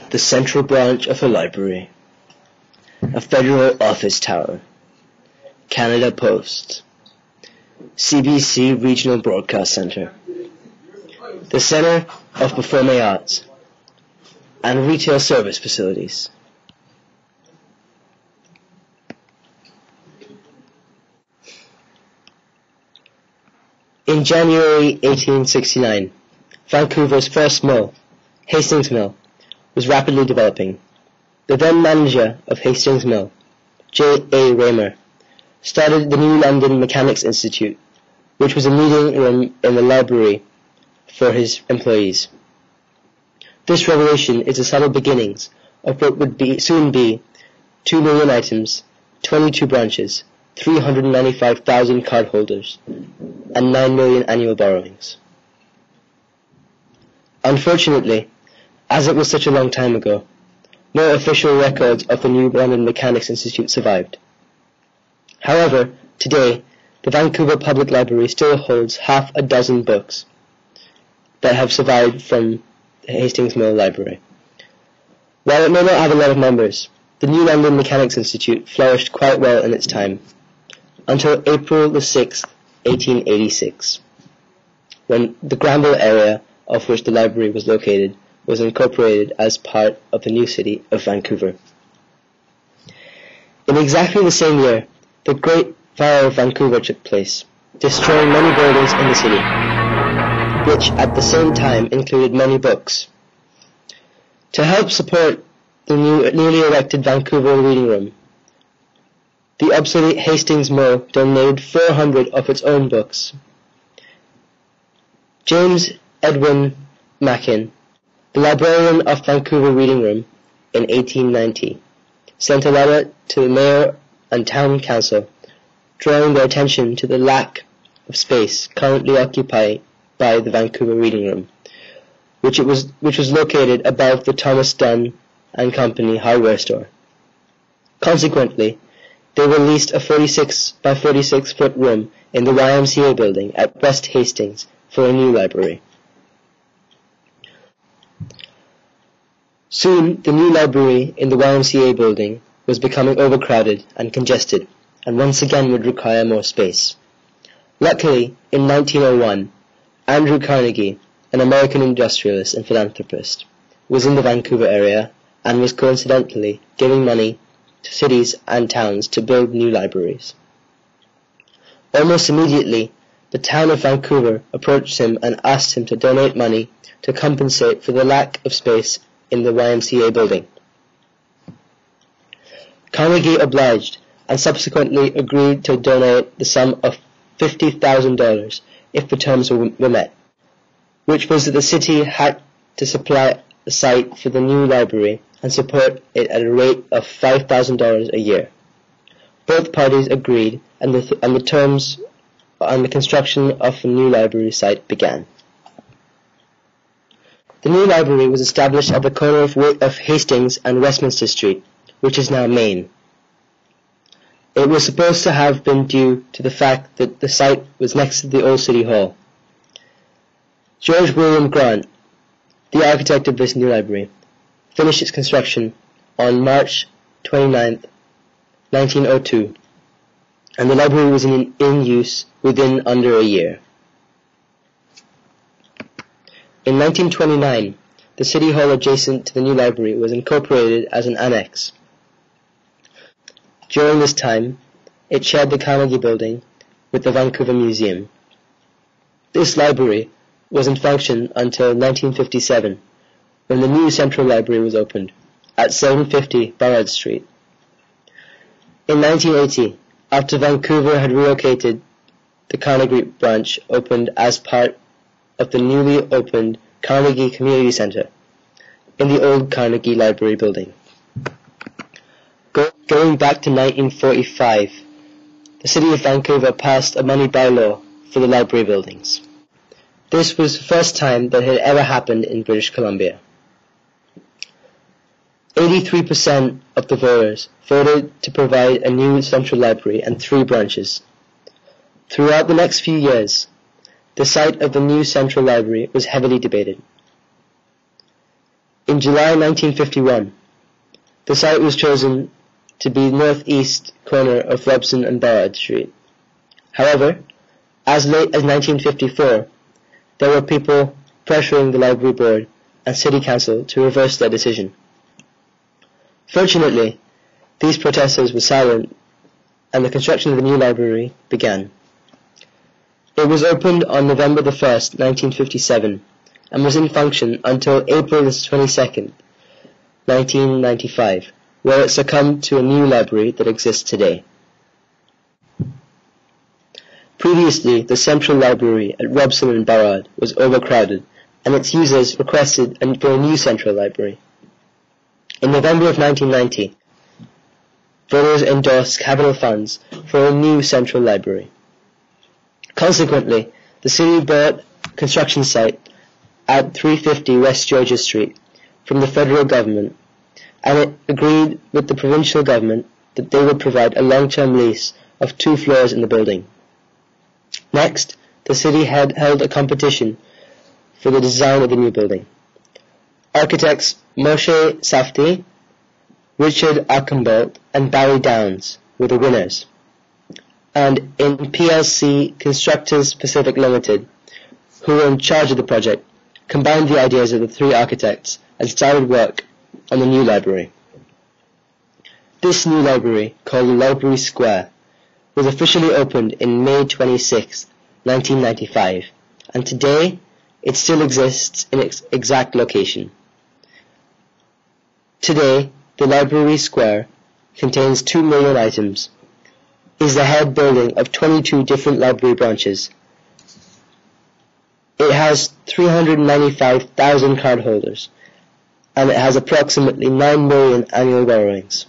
The central branch of a library, a federal office tower, Canada Post, CBC Regional Broadcast Centre, the Centre of Performing Arts, and retail service facilities. In January 1869, Vancouver's first mill, Hastings Mill, was rapidly developing. The then manager of Hastings Mill, J.A. Raymer, started the New London Mechanics Institute, which was a meeting room in the library for his employees. This revolution is the subtle beginnings of what would soon be 2 million items, 22 branches, 395,000 cardholders, and 9 million annual borrowings. Unfortunately, as it was such a long time ago, no official records of the New London Mechanics Institute survived. However, today, the Vancouver Public Library still holds half a dozen books that have survived from the Hastings Mill Library. While it may not have a lot of members, the New London Mechanics Institute flourished quite well in its time, until April the 6th, 1886, when the Granville area of which the library was located was incorporated as part of the new city of Vancouver. In exactly the same year, the Great Fire of Vancouver took place, destroying many buildings in the city, which at the same time included many books. To help support the newly erected Vancouver Reading Room, the obsolete Hastings Mill donated 400 of its own books. James Edwin Mackin, the librarian of Vancouver Reading Room in 1890, sent a letter to the mayor and town council drawing their attention to the lack of space currently occupied by the Vancouver Reading Room, which was located above the Thomas Dunn and Company hardware store. Consequently, they released a 46 by 46 foot room in the YMCA building at West Hastings for a new library. Soon, the new library in the YMCA building was becoming overcrowded and congested, and once again would require more space. Luckily, in 1901, Andrew Carnegie, an American industrialist and philanthropist, was in the Vancouver area and was coincidentally giving money to cities and towns to build new libraries. Almost immediately, the town of Vancouver approached him and asked him to donate money to compensate for the lack of space in the YMCA building. Carnegie obliged and subsequently agreed to donate the sum of $50,000 if the terms were met, which was that the city had to supply the site for the new library and support it at a rate of $5,000 a year. Both parties agreed, and the terms on the construction of the new library site began. The new library was established at the corner of Hastings and Westminster Street, which is now Main. It was supposed to have been due to the fact that the site was next to the old City Hall. George William Grant, the architect of this new library, finished its construction on March 29, 1902, and the library was in use within under a year. In 1929, the City Hall adjacent to the new library was incorporated as an annex. During this time, it shared the Carnegie Building with the Vancouver Museum. This library was in function until 1957, when the new Central Library was opened at 750 Ballard Street. In 1980, after Vancouver had relocated, the Carnegie branch opened as part of the newly opened Carnegie Community Centre in the old Carnegie Library building. Going back to 1945, the City of Vancouver passed a money bylaw for the library buildings. This was the first time that had ever happened in British Columbia. 83% of the voters voted to provide a new central library and 3 branches. Throughout the next few years, the site of the new Central Library was heavily debated. In July 1951, the site was chosen to be the northeast corner of Robson and Burrard Street. However, as late as 1954, there were people pressuring the library board and city council to reverse their decision. Fortunately, these protesters were silent and the construction of the new library began. It was opened on November the 1st, 1957, and was in function until April the 22nd, 1995, where it succumbed to a new library that exists today. Previously, the Central Library at Robson and Burrard was overcrowded, and its users requested for a new Central Library. In November of 1990, voters endorsed capital funds for a new Central Library. Consequently, the city bought a construction site at 350 West Georgia Street from the federal government, and it agreed with the provincial government that they would provide a long-term lease of 2 floors in the building. Next, the city had held a competition for the design of the new building. Architects Moshe Safdie, Richard Archambault, and Barry Downs were the winners. And in PLC Constructors Pacific Limited, who were in charge of the project, combined the ideas of the 3 architects and started work on the new library. This new library, called the Library Square, was officially opened in May 26, 1995, and today it still exists in its exact location. Today, the Library Square contains 2 million items, is the head building of 22 different library branches. It has 395,000 cardholders, and it has approximately 9 million annual borrowings.